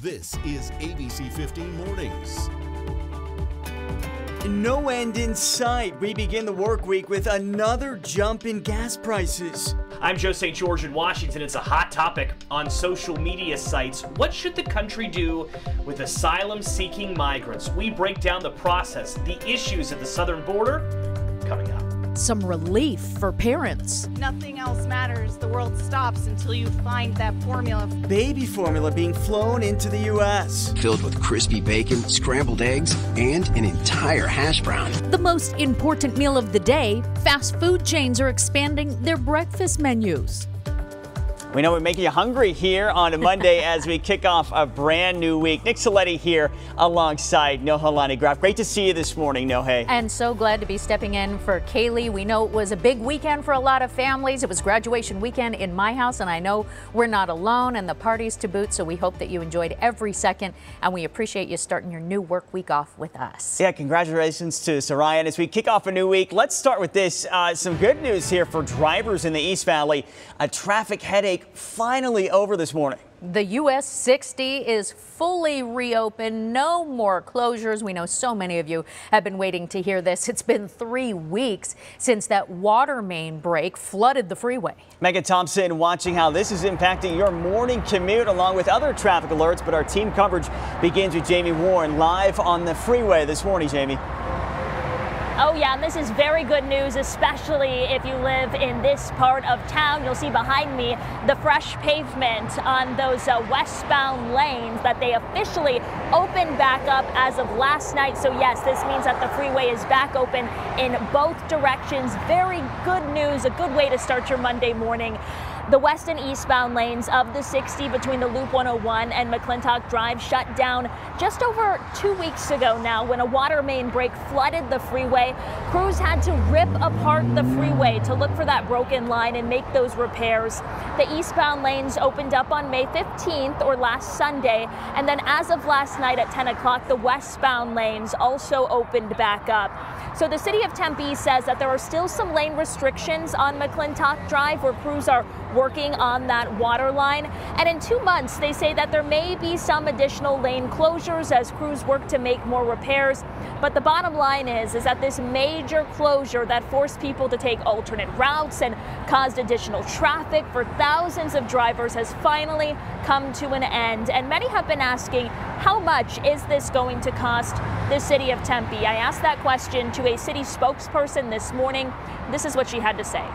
This is ABC15 Mornings. No end in sight. We begin the work week with another jump in gas prices. I'm Joe St. George in Washington. It's a hot topic on social media sites. What should the country do with asylum-seeking migrants? We break down the process, the issues at the southern border, coming up. Some relief for parents. Nothing else matters. The world stops until you find that formula. Baby formula being flown into the U.S. Filled with crispy bacon, scrambled eggs, and an entire hash brown. The most important meal of the day, fast food chains are expanding their breakfast menus. We know we're making you hungry here on a Monday as we kick off a brand new week. Nick Saletti here alongside Nohelani Graf. Great to see you this morning, Nohe. And so glad to be stepping in for Kaylee. We know it was a big weekend for a lot of families. It was graduation weekend in my house, and I know we're not alone, and the parties to boot, so we hope that you enjoyed every second, and we appreciate you starting your new work week off with us. Yeah, congratulations to Sarayan. As we kick off a new week, let's start with this. Some good news here for drivers in the East Valley. A traffic headache finally over this morning. The US 60 is fully reopened. No more closures. We know so many of you have been waiting to hear this. It's been 3 weeks since that water main break flooded the freeway. Megan Thompson watching how this is impacting your morning commute along with other traffic alerts. But our team coverage begins with Jamie Warren live on the freeway this morning. Jamie. Oh yeah, and this is very good news, especially if you live in this part of town. You'll see behind me the fresh pavement on those westbound lanes that they officially opened back up as of last night. So yes, this means that the freeway is back open in both directions. Very good news, a good way to start your Monday morning. The west and eastbound lanes of the 60 between the Loop 101 and McClintock Drive shut down just over 2 weeks ago now when a water main break flooded the freeway. Crews had to rip apart the freeway to look for that broken line and make those repairs. The eastbound lanes opened up on May 15th or last Sunday, and then as of last night at 10 o'clock, the westbound lanes also opened back up. So the city of Tempe says that there are still some lane restrictions on McClintock Drive where crews are working on that water line. And in 2 months, they say that there may be some additional lane closures as crews work to make more repairs. But the bottom line is that this major closure that forced people to take alternate routes and caused additional traffic for thousands of drivers has finally come to an end. And many have been asking, how much is this going to cost the city of Tempe? I asked that question to a city spokesperson this morning. This is what she had to say.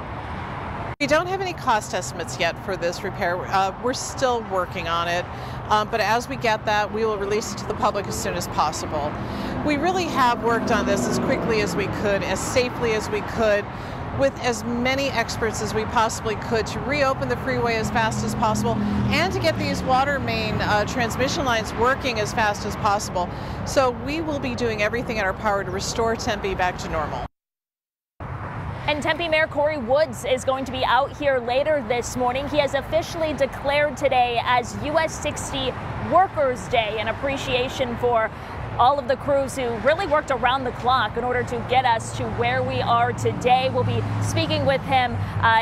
We don't have any cost estimates yet for this repair. We're still working on it, but as we get that, we will release it to the public as soon as possible. We really have worked on this as quickly as we could, as safely as we could, with as many experts as we possibly could to reopen the freeway as fast as possible and to get these water main transmission lines working as fast as possible. So we will be doing everything in our power to restore Tempe back to normal. And Tempe Mayor Corey Woods is going to be out here later this morning. He has officially declared today as US 60 Workers' Day in appreciation for all of the crews who really worked around the clock in order to get us to where we are today. We'll be speaking with him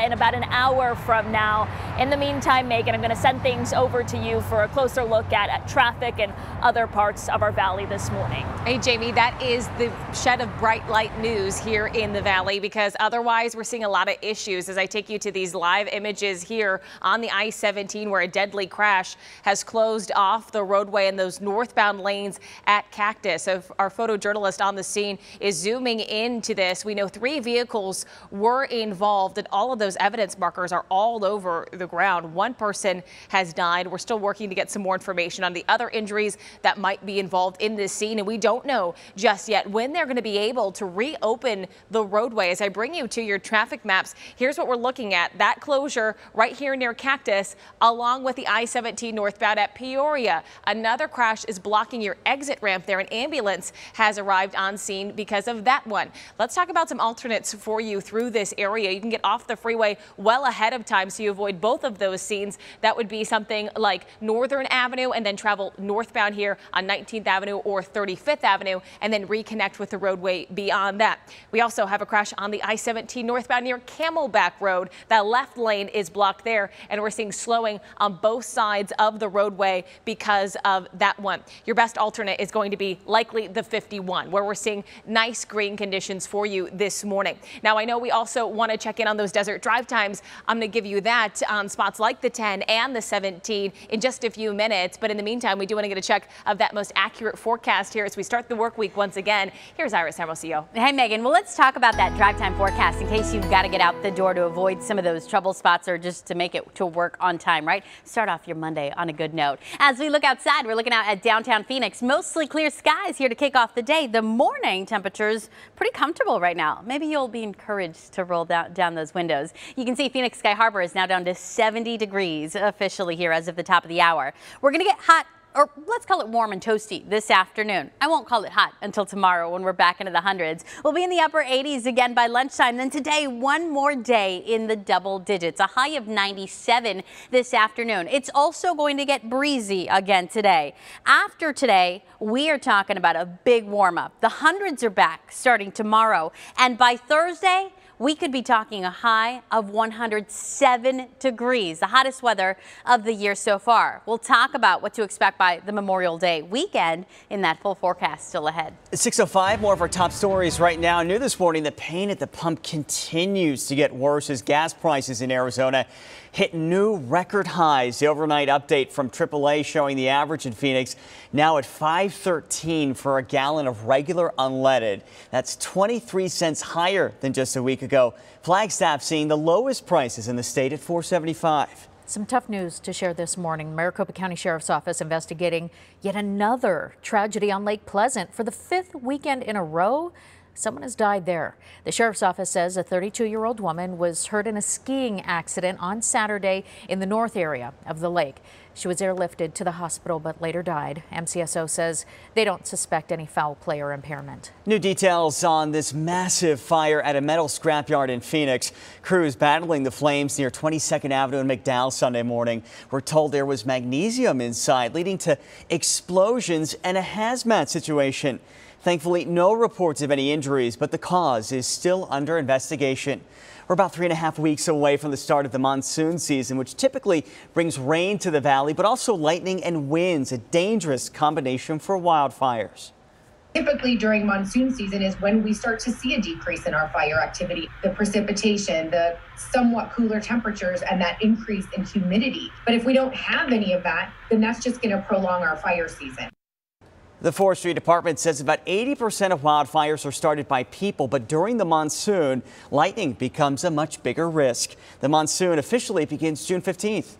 in about an hour from now. In the meantime, Megan, I'm going to send things over to you for a closer look at traffic and other parts of our valley this morning. Hey, Jamie, that is the shed of bright light news here in the valley, because otherwise we're seeing a lot of issues as I take you to these live images here on the I-17 where a deadly crash has closed off the roadway in those northbound lanes at Cactus. So our photojournalist on the scene is zooming into this. We know 3 vehicles were involved, and all of those evidence markers are all over the ground. 1 person has died. We're still working to get some more information on the other injuries that might be involved in this scene, and we don't know just yet when they're going to be able to reopen the roadway. As I bring you to your traffic maps, here's what we're looking at. That closure right here near Cactus, along with the I-17 northbound at Peoria. Another crash is blocking your exit ramp there. An ambulance has arrived on scene because of that one. Let's talk about some alternates for you through this area. You can get off the freeway well ahead of time so you avoid both of those scenes. That would be something like Northern Avenue and then travel northbound here here on 19th Avenue or 35th Avenue and then reconnect with the roadway beyond that. We also have a crash on the I-17 northbound near Camelback Road. That left lane is blocked there, and we're seeing slowing on both sides of the roadway because of that one. Your best alternate is going to be likely the 51, where we're seeing nice green conditions for you this morning. Now, I know we also want to check in on those desert drive times. I'm going to give you that on spots like the 10 and the 17 in just a few minutes. But in the meantime, we do want to get a check of that most accurate forecast here as we start the work week once again. Here's Iris Hermosillo. Hey, Megan. Well, let's talk about that drive time forecast in case you've got to get out the door to avoid some of those trouble spots or just to make it to work on time, right? Start off your Monday on a good note. As we look outside, we're looking out at downtown Phoenix. Mostly clear skies here to kick off the day. The morning temperatures pretty comfortable right now. Maybe you'll be encouraged to roll down those windows. You can see Phoenix Sky Harbor is now down to 70 degrees officially here as of the top of the hour. We're going to get hot, or let's call it warm and toasty this afternoon. I won't call it hot until tomorrow when we're back into the hundreds. We'll be in the upper 80s again by lunchtime. Then today, one more day in the double digits, a high of 97 this afternoon. It's also going to get breezy again today. After today, we are talking about a big warm up. The hundreds are back starting tomorrow. And by Thursday, we could be talking a high of 107 degrees, the hottest weather of the year so far. We'll talk about what to expect by the Memorial Day weekend in that full forecast still ahead. 6:05, more of our top stories right now. New this morning, the pain at the pump continues to get worse as gas prices in Arizona hit new record highs. The overnight update from AAA showing the average in Phoenix now at $5.13 for a gallon of regular unleaded. That's 23 cents higher than just a week ago. Flagstaff seeing the lowest prices in the state at $4.75. Some tough news to share this morning. Maricopa County Sheriff's Office investigating yet another tragedy on Lake Pleasant. For the 5th weekend in a row, someone has died there. The sheriff's office says a 32-year-old woman was hurt in a skiing accident on Saturday in the north area of the lake. She was airlifted to the hospital but later died. MCSO says they don't suspect any foul play or impairment. New details on this massive fire at a metal scrapyard in Phoenix. Crews battling the flames near 22nd Avenue in McDowell Sunday morning. We're told there was magnesium inside, leading to explosions and a hazmat situation. Thankfully, no reports of any injuries, but the cause is still under investigation. We're about 3.5 weeks away from the start of the monsoon season, which typically brings rain to the valley, but also lightning and winds, a dangerous combination for wildfires. Typically during monsoon season is when we start to see a decrease in our fire activity, the precipitation, the somewhat cooler temperatures, and that increase in humidity. But if we don't have any of that, then that's just going to prolong our fire season. The Forestry Department says about 80% of wildfires are started by people, but during the monsoon, lightning becomes a much bigger risk. The monsoon officially begins June 15th.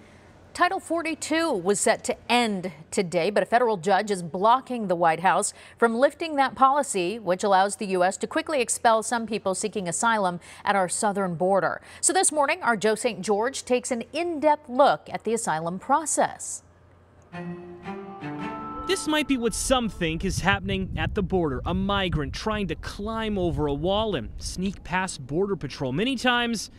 Title 42 was set to end today, but a federal judge is blocking the White House from lifting that policy, which allows the U.S. to quickly expel some people seeking asylum at our southern border. So this morning, our Joe St. George takes an in-depth look at the asylum process. This might be what some think is happening at the border. A migrant trying to climb over a wall and sneak past Border Patrol. Many times,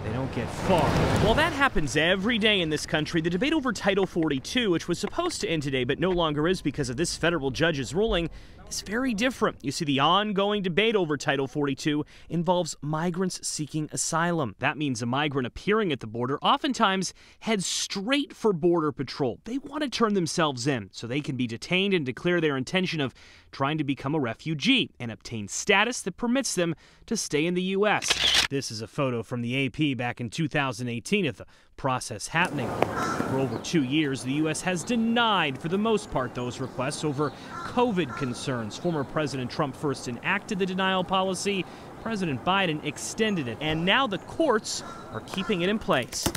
they don't get far. While that happens every day in this country, the debate over Title 42, which was supposed to end today but no longer is because of this federal judge's ruling, is very different. You see, the ongoing debate over Title 42 involves migrants seeking asylum. That means a migrant appearing at the border oftentimes heads straight for Border Patrol. They want to turn themselves in so they can be detained and declare their intention of trying to become a refugee and obtain status that permits them to stay in the U.S. This is a photo from the AP back in 2018 of the process happening. For over 2 years, the U.S. has denied, for the most part, those requests over COVID concerns. Former President Trump first enacted the denial policy. President Biden extended it, and now the courts are keeping it in place.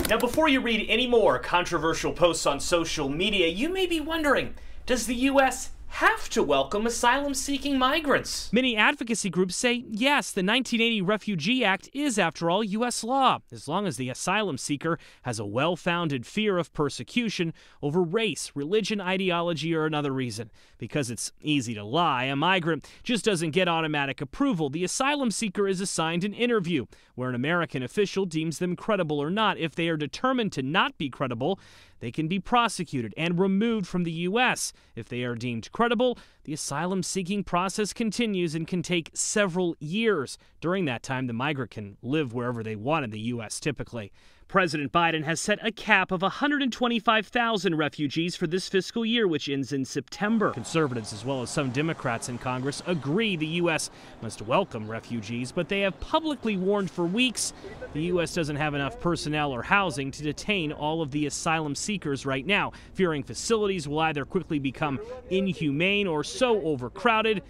Now, before you read any more controversial posts on social media, you may be wondering, does the U.S. have to welcome asylum-seeking migrants? Many advocacy groups say yes, the 1980 Refugee Act is, after all, U.S. law, as long as the asylum seeker has a well-founded fear of persecution over race, religion, ideology, or another reason. Because it's easy to lie, a migrant just doesn't get automatic approval. The asylum seeker is assigned an interview, where an American official deems them credible or not. If they are determined to not be credible, they can be prosecuted and removed from the U.S. If they are deemed credible, the asylum-seeking process continues and can take several years. During that time, the migrant can live wherever they want in the U.S. typically. President Biden has set a cap of 125,000 refugees for this fiscal year, which ends in September. Conservatives, as well as some Democrats in Congress, agree the U.S. must welcome refugees, but they have publicly warned for weeks the U.S. doesn't have enough personnel or housing to detain all of the asylum seekers right now, fearing facilities will either quickly become inhumane or so overcrowded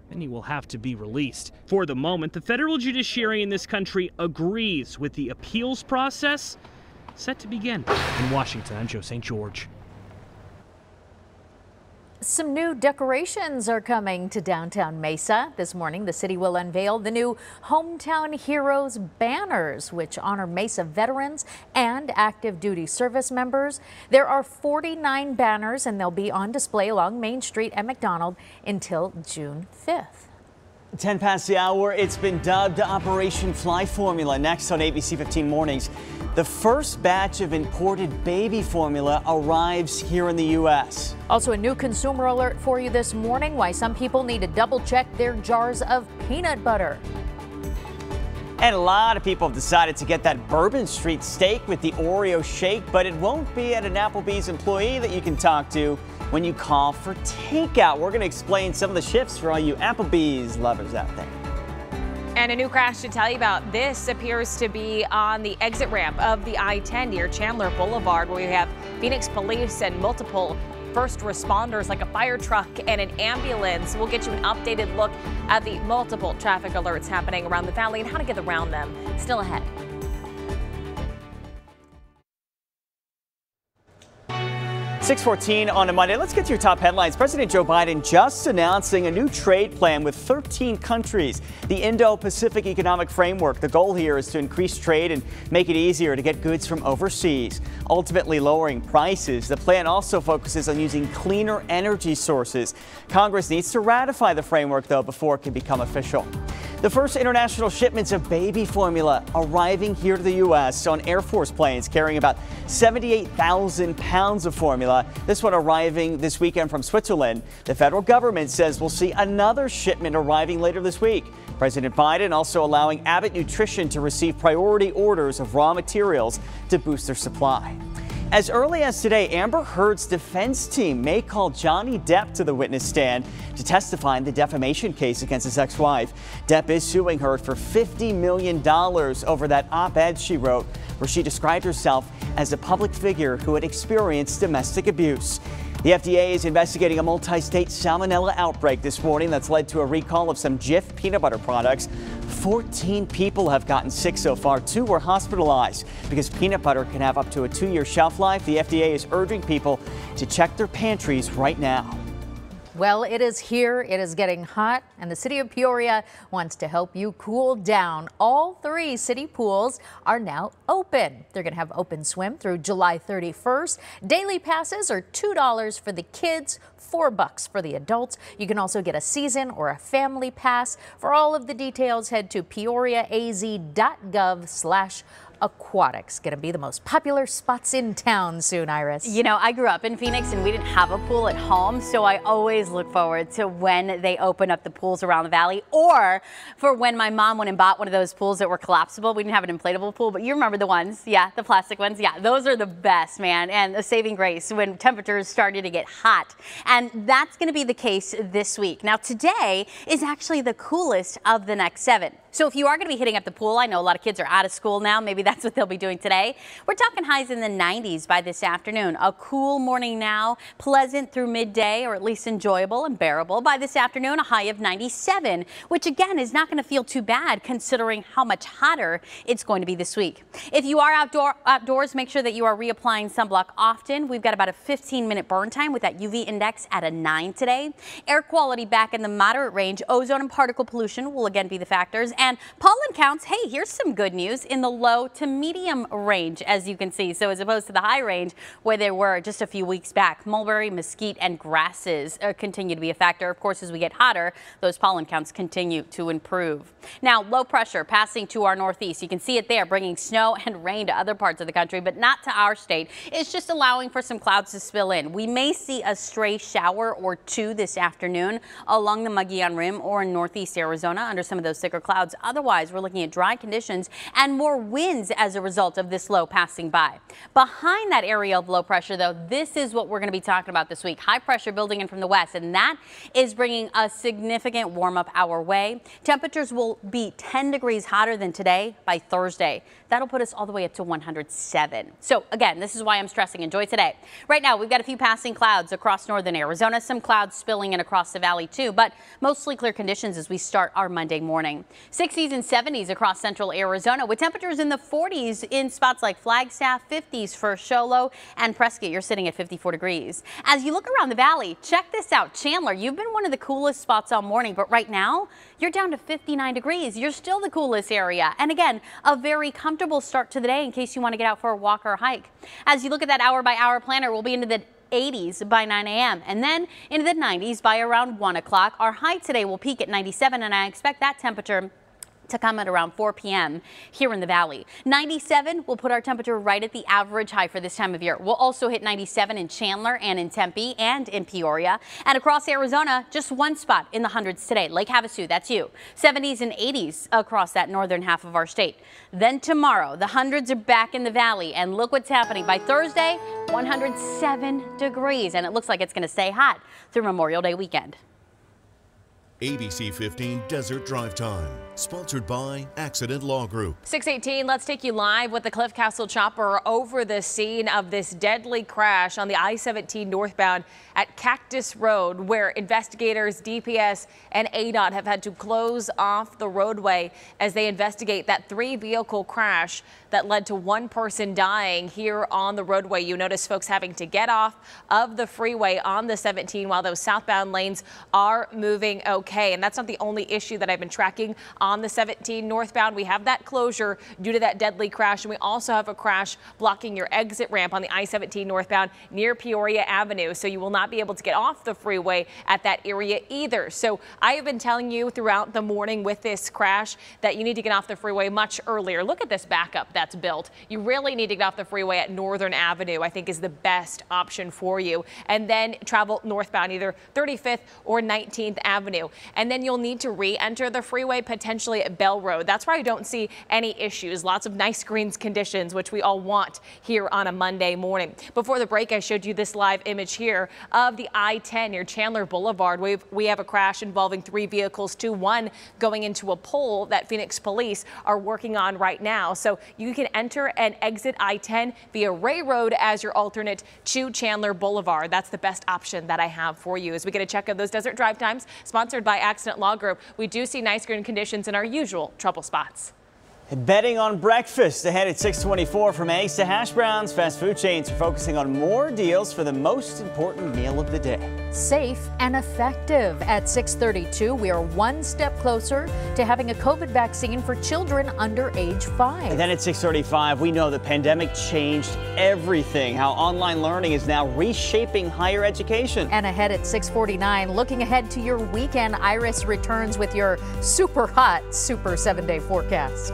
and he will have to be released. For the moment, the federal judiciary in this country agrees with the appeals process set to begin. In Washington, I'm Joe St. George. Some new decorations are coming to downtown Mesa. This morning, the city will unveil the new Hometown Heroes banners, which honor Mesa veterans and active duty service members. There are 49 banners, and they'll be on display along Main Street and McDonald until June 5th. 10 past the hour, it's been dubbed Operation Fly Formula. Next on ABC15 Mornings, the first batch of imported baby formula arrives here in the U.S. Also, a new consumer alert for you this morning, why some people need to double check their jars of peanut butter. And a lot of people have decided to get that Bourbon Street steak with the Oreo shake, but it won't be at an Applebee's employee that you can talk to when you call for takeout. We're going to explain some of the shifts for all you Applebee's lovers out there. And a new crash to tell you about. This appears to be on the exit ramp of the I-10 near Chandler Boulevard, where we have Phoenix police and multiple first responders like a fire truck and an ambulance. We'll get you an updated look at the multiple traffic alerts happening around the valley and how to get around them. Still ahead. 6:14 on a Monday. Let's get to your top headlines. President Joe Biden just announcing a new trade plan with 13 countries. The Indo-Pacific Economic Framework. The goal here is to increase trade and make it easier to get goods from overseas, ultimately lowering prices. The plan also focuses on using cleaner energy sources. Congress needs to ratify the framework, though, before it can become official. The first international shipments of baby formula arriving here to the U.S. on Air Force planes carrying about 78,000 pounds of formula. This one arriving this weekend from Switzerland. The federal government says we'll see another shipment arriving later this week. President Biden also allowing Abbott Nutrition to receive priority orders of raw materials to boost their supply. As early as today, Amber Heard's defense team may call Johnny Depp to the witness stand to testify in the defamation case against his ex-wife. Depp is suing Heard for $50 million over that op-ed she wrote, where she described herself as a public figure who had experienced domestic abuse. The FDA is investigating a multi-state Salmonella outbreak this morning that's led to a recall of some Jif peanut butter products. 14 people have gotten sick so far. 2 were hospitalized because peanut butter can have up to a 2-year shelf life. The FDA is urging people to check their pantries right now. Well, it is here. It is getting hot, and the city of Peoria wants to help you cool down. All 3 city pools are now open. They're going to have open swim through July 31st. Daily passes are $2 for the kids, $4 for the adults. You can also get a season or a family pass. For all of the details, head to peoriaaz.gov/aquatics. Going to be the most popular spots in town soon, Iris. You know, I grew up in Phoenix and we didn't have a pool at home, so I always look forward to when they open up the pools around the valley, or for when my mom went and bought one of those pools that were collapsible. We didn't have an inflatable pool, but you remember the ones, yeah, the plastic ones. Yeah, those are the best, man, and a saving grace when temperatures started to get hot. And that's going to be the case this week. Now, today is actually the coolest of the next 7. So if you are going to be hitting up the pool, I know a lot of kids are out of school now. Maybe that's what they'll be doing today. We're talking highs in the 90s by this afternoon. A cool morning now, pleasant through midday, or at least enjoyable and bearable. By this afternoon, a high of 97, which again is not going to feel too bad considering how much hotter it's going to be this week. If you are outdoors, make sure that you are reapplying sunblock often. We've got about a 15-minute burn time with that UV index at a 9 today. Air quality back in the moderate range. Ozone and particle pollution will again be the factors. And pollen counts, hey, here's some good news, in the low to medium range, as you can see. So as opposed to the high range where they were just a few weeks back, mulberry, mesquite, and grasses continue to be a factor. Of course, as we get hotter, those pollen counts continue to improve. Now, low pressure passing to our northeast. You can see it there, bringing snow and rain to other parts of the country, but not to our state. It's just allowing for some clouds to spill in. We may see a stray shower or two this afternoon along the Mogollon Rim or in northeast Arizona under some of those thicker clouds. Otherwise, we're looking at dry conditions and more winds as a result of this low passing by. Behind that area of low pressure, though, this is what we're going to be talking about this week. High pressure building in from the west, and that is bringing a significant warm up our way. Temperatures will be 10 degrees hotter than today by Thursday. That'll put us all the way up to 107. So again, this is why I'm stressing enjoy today. Right now, we've got a few passing clouds across northern Arizona, some clouds spilling in across the valley too, but mostly clear conditions as we start our Monday morning. 60s and 70s across central Arizona with temperatures in the 40s in spots like Flagstaff, 50s for Sholo and Prescott. You're sitting at 54 degrees. As you look around the valley, check this out. Chandler, you've been one of the coolest spots all morning, but right now you're down to 59 degrees. You're still the coolest area. And again, a very comfortable start to the day in case you want to get out for a walk or a hike. As you look at that hour by hour planner, we'll be into the 80s by 9 a.m. and then into the 90s by around 1 o'clock. Our high today will peak at 97, and I expect that temperature to come at around 4 p.m. here in the valley. 97 will put our temperature right at the average high for this time of year. We'll also hit 97 in Chandler and in Tempe and in Peoria. And across Arizona, just one spot in the hundreds today. Lake Havasu, that's you. 70s and 80s across that northern half of our state. Then tomorrow, the hundreds are back in the valley, and look what's happening. By Thursday, 107 degrees, and it looks like it's going to stay hot through Memorial Day weekend. ABC 15 Desert Drive Time, sponsored by Accident Law Group. 6:18, let's take you live with the Cliff Castle chopper over the scene of this deadly crash on the I-17 northbound at Cactus Road, where investigators, DPS, and ADOT have had to close off the roadway as they investigate that 3-vehicle crash that led to one person dying here on the roadway. You notice folks having to get off of the freeway on the 17 while those southbound lanes are moving okay. And that's not the only issue that I've been tracking on the 17 northbound. We have that closure due to that deadly crash, and we also have a crash blocking your exit ramp on the I-17 northbound near Peoria Avenue. So you will not be able to get off the freeway at that area either. So I have been telling you throughout the morning with this crash that you need to get off the freeway much earlier. Look at this backup that's built. You really need to get off the freeway at Northern Avenue, I think, is the best option for you. And then travel northbound, either 35th or 19th Avenue. And then you'll need to re-enter the freeway potentially at Bell Road. That's where I don't see any issues. Lots of nice greens conditions, which we all want here on a Monday morning. Before the break, I showed you this live image here of the I-10 near Chandler Boulevard. We have a crash involving 3 vehicles, one going into a pole that Phoenix police are working on right now. So you can enter and exit I-10 via Ray Road as your alternate to Chandler Boulevard. That's the best option that I have for you. As we get a check of those desert drive times, sponsored by Accident Law Group, we do see nice green conditions in our usual trouble spots. Betting on breakfast ahead at 6:24. From eggs to hash browns, fast food chains are focusing on more deals for the most important meal of the day. Safe and effective. At 6:32, we are one step closer to having a COVID vaccine for children under age 5. And then at 6:35, we know the pandemic changed everything, how online learning is now reshaping higher education. And ahead at 6:49, looking ahead to your weekend, Iris returns with your super hot Super 7-day forecast.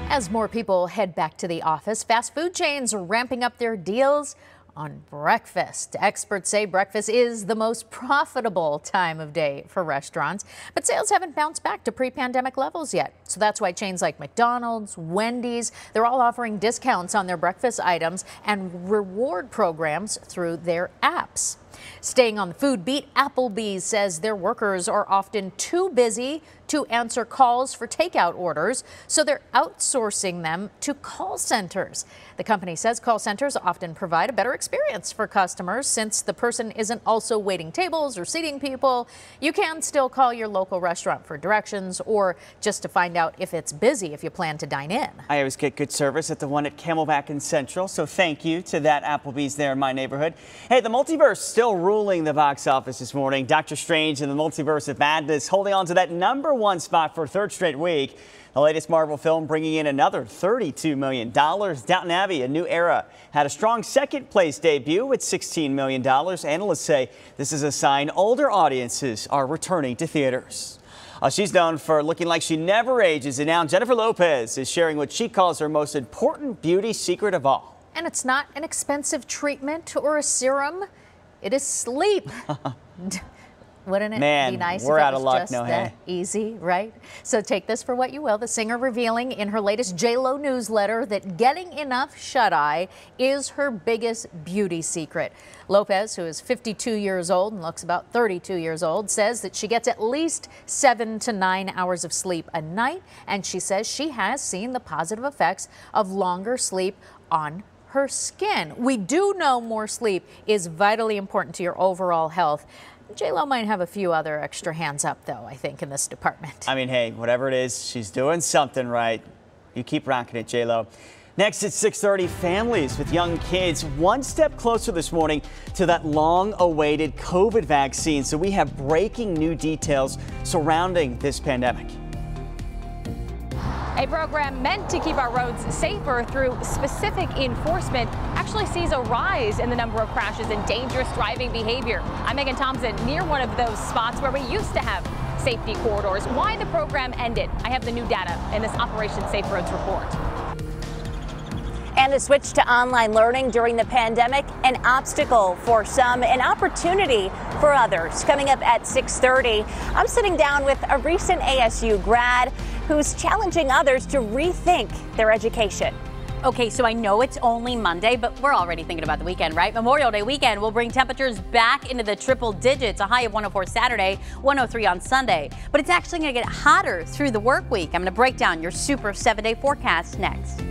As more people head back to the office, fast food chains are ramping up their deals on breakfast. Experts say breakfast is the most profitable time of day for restaurants, but sales haven't bounced back to pre-pandemic levels yet. So that's why chains like McDonald's, Wendy's, they're all offering discounts on their breakfast items and reward programs through their apps. Staying on the food beat, Applebee's says their workers are often too busy to answer calls for takeout orders, so they're outsourcing them to call centers. The company says call centers often provide a better experience for customers since the person isn't also waiting tables or seating people. You can still call your local restaurant for directions or just to find out if it's busy if you plan to dine in. I always get good service at the one at Camelback and Central, so thank you to that Applebee's there in my neighborhood. Hey, the multiverse still still ruling the box office this morning. Doctor Strange and the Multiverse of Madness holding on to that #1 spot for a third straight week. The latest Marvel film bringing in another $32 million. Downton Abbey, A New Era, had a strong second-place debut with $16 million. Analysts say this is a sign older audiences are returning to theaters. She's known for looking like she never ages, and now Jennifer Lopez is sharing what she calls her most important beauty secret of all. And it's not an expensive treatment or a serum. It is sleep. Wouldn't it be nice if it was just that easy, right? So take this for what you will. The singer revealing in her latest J.Lo newsletter that getting enough shut-eye is her biggest beauty secret. Lopez, who is 52 years old and looks about 32 years old, says that she gets at least 7 to 9 hours of sleep a night, and she says she has seen the positive effects of longer sleep on her skin. We do know more sleep is vitally important to your overall health. J.Lo might have a few other extra hands up, though, I think, in this department. I mean, hey, whatever it is, she's doing something right. You keep rocking it, J.Lo. Next at 6:30, families with young kids one step closer this morning to that long-awaited COVID vaccine. So we have breaking new details surrounding this pandemic. A program meant to keep our roads safer through specific enforcement actually sees a rise in the number of crashes and dangerous driving behavior. I'm Megan Thompson near one of those spots where we used to have safety corridors. Why the program ended? I have the new data in this Operation Safe Roads report. And the switch to online learning during the pandemic, an obstacle for some, an opportunity for others. Coming up at 6:30, I'm sitting down with a recent ASU grad who's challenging others to rethink their education. Okay, so I know it's only Monday, but we're already thinking about the weekend, right? Memorial Day weekend will bring temperatures back into the triple digits, a high of 104 Saturday, 103 on Sunday. But it's actually going to get hotter through the work week. I'm going to break down your super 7-day forecast next.